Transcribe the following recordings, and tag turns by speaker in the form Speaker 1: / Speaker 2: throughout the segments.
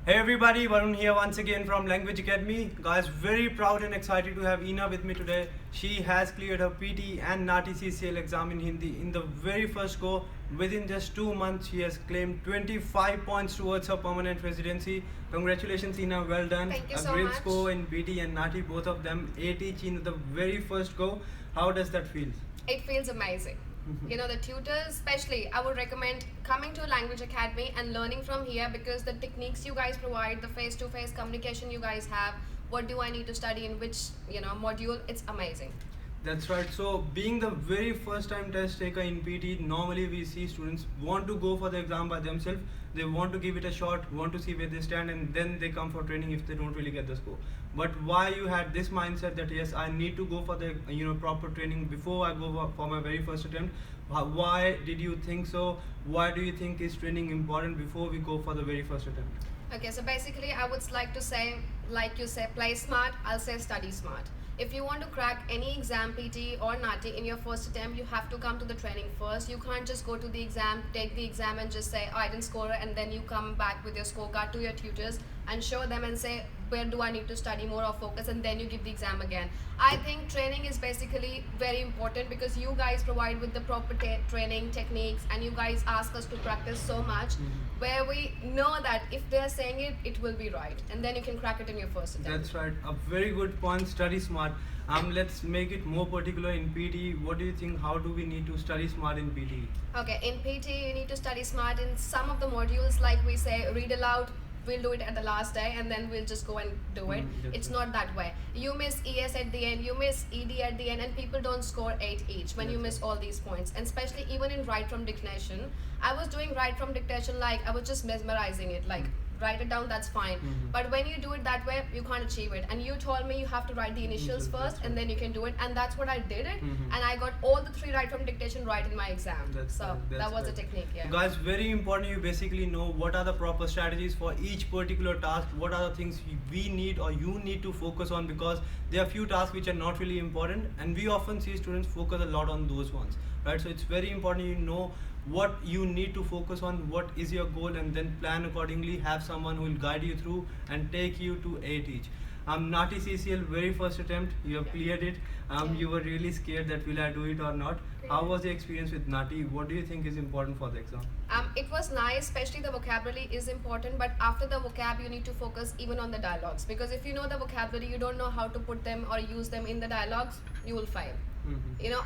Speaker 1: Hey everybody, Varun here once again from Language Academy. Guys, very proud and excited to have Ina with me today. She has cleared her PTE and NAATI CCL exam in Hindi in the very first go. Within just 2 months, she has claimed 25 points towards her permanent residency. Congratulations, Ina, well done.
Speaker 2: Thank you
Speaker 1: A
Speaker 2: so
Speaker 1: great
Speaker 2: much.
Speaker 1: score in PTE and NAATI, both of them 8 each in the very first go. How does that feel?
Speaker 2: It feels amazing. You know, the tutors, especially, I would recommend coming to Language Academy and learning from here, because the techniques you guys provide, the face-to-face communication you guys have, what do I need to study in which, module, it's amazing.
Speaker 1: That's right. So being the very first time test taker in PT, normally we see students want to go for the exam by themselves. They want to give it a shot, want to see where they stand, and then they come for training if they don't really get the score. But why you had this mindset that yes, I need to go for the proper training before I go for my very first attempt? Why did you think so? Why do you think is training important before we go for the very first attempt?
Speaker 2: Okay, so basically I would like to say, like you say, play smart, I'll say study smart. If you want to crack any exam, PT or NAATI, in your first attempt, you have to come to the training first. You can't just go to the exam, take the exam and just say, oh, I didn't score, and then you come back with your scorecard to your tutors and show them and say, where do I need to study more or focus, and then you give the exam again. I think training is basically very important, because you guys provide with the proper training techniques, and you guys ask us to practice so much, where we know that if they're saying it, it will be right, and then you can crack it in your first attempt.
Speaker 1: That's right. A very good point. Study smart. Let's make it more particular in PT. What do you think? How do we need to study smart in PT?
Speaker 2: Okay, in PT you need to study smart in some of the modules, like we say, read aloud. We'll do it at the last day and then we'll just go and do it. It's not that way. You miss ES at the end, you miss ED at the end, and people don't score 8 each when you miss all these points. And especially even in write from dictation, I was doing write from dictation like I was just mesmerizing it, like write it down, that's fine. But when you do it that way, you can't achieve it. And you told me you have to write the initials first and then you can do it, and that's what I did it. And I got all the 3 write from dictation right in my exam. That was the technique. Yeah.
Speaker 1: Guys, very important, you basically know what are the proper strategies for each particular task, what are the things we need or you need to focus on, because there are few tasks which are not really important, and we often see students focus a lot on those ones, right? So it's very important you know what you need to focus on, what is your goal, and then plan accordingly. Have someone who will guide you through and take you to 8 each. NAATI CCL, very first attempt, you have cleared it. You were really scared that will I do it or not. How was the experience with NAATI? What do you think is important for the exam?
Speaker 2: It was nice, especially the vocabulary is important, but after the vocab you need to focus even on the dialogues, because if you know the vocabulary, you don't know how to put them or use them in the dialogues, you will fail.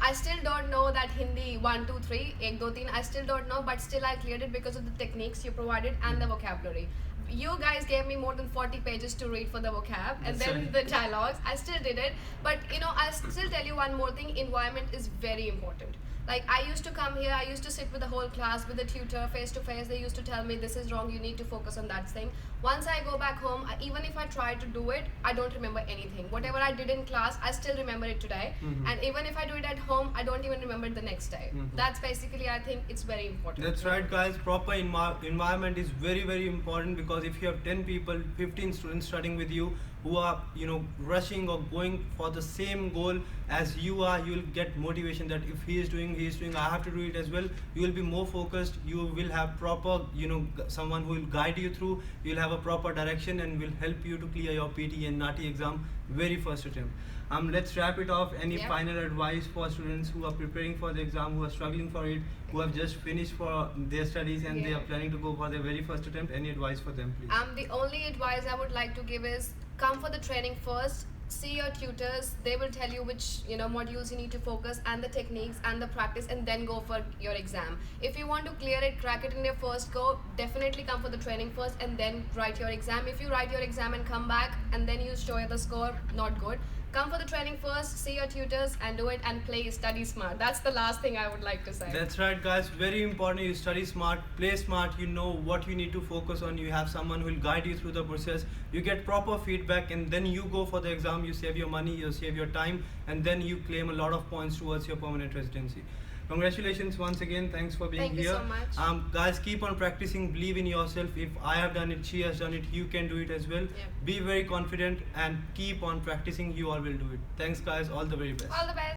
Speaker 2: I still don't know that Hindi 1, 2, 3, 1, 2, 3, I still don't know, but still I cleared it because of the techniques you provided and the vocabulary. You guys gave me more than 40 pages to read for the vocab, and then the dialogues, I still did it. But I'll still tell you one more thing, environment is very important. Like, I used to come here, I used to sit with the whole class, with the tutor, face to face. They used to tell me, this is wrong, you need to focus on that thing. Once I go back home, even if I try to do it, I don't remember anything. Whatever I did in class, I still remember it today. And even if I do it at home, I don't even remember it the next day. That's basically, I think it's very important.
Speaker 1: That's right, guys. Proper environment is very, very important, because if you have 10 people, 15 students studying with you who are, rushing or going for the same goal as you are, you will get motivation that if he is doing, I have to do it as well. You will be more focused. You will have proper, someone who will guide you through. You will have a proper direction and will help you to clear your PT and NAATI exam very first attempt. Let's wrap it off. Any final advice for students who are preparing for the exam, who are struggling for it, who have just finished for their studies and they are planning to go for their very first attempt? Any advice for them, please?
Speaker 2: The only advice I would like to give is, come for the training first. See your tutors, they will tell you which modules you need to focus and the techniques and the practice, and then go for your exam. If you want to clear it, crack it in your first go, definitely come for the training first and then write your exam. If you write your exam and come back and then you show the score, not good. Come for the training first, see your tutors and do it, and study smart. That's the last thing I would like to say.
Speaker 1: That's right, guys. Very important. You study smart, play smart. You know what you need to focus on. You have someone who will guide you through the process. You get proper feedback, and then you go for the exam. You save your money, you save your time, and then you claim a lot of points towards your permanent residency. Congratulations once again. Thanks for being here.
Speaker 2: Thank you so much.
Speaker 1: Guys, keep on practicing. Believe in yourself. If I have done it, she has done it, you can do it as well. Be very confident and keep on practicing. You all will do it. Thanks, guys. All the very best.
Speaker 2: All the best.